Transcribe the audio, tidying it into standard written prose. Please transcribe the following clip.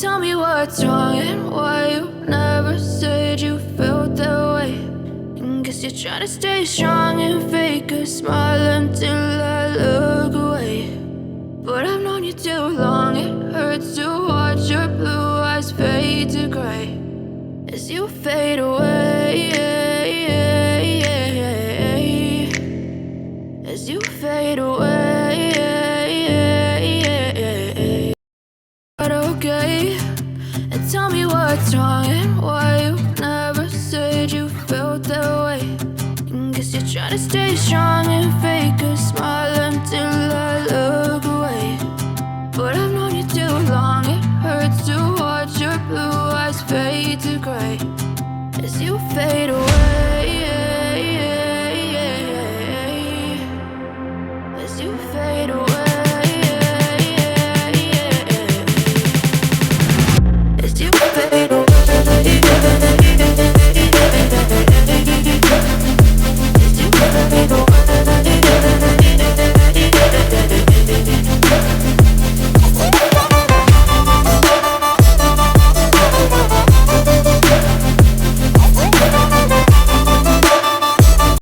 Tell me what's wrong and why you never said you felt that way. And guess you're trying to stay strong and fake a smile until I look away. But I've known you too long, it hurts to watch your blue eyes fade to gray as you fade away, as you fade away. But okay, and tell me what's wrong and why you never said you felt that way. And guess you're trying to stay strong and fake a smile until I look away. But I've known you too long, it hurts to watch your blue eyes fade to gray as you fade away.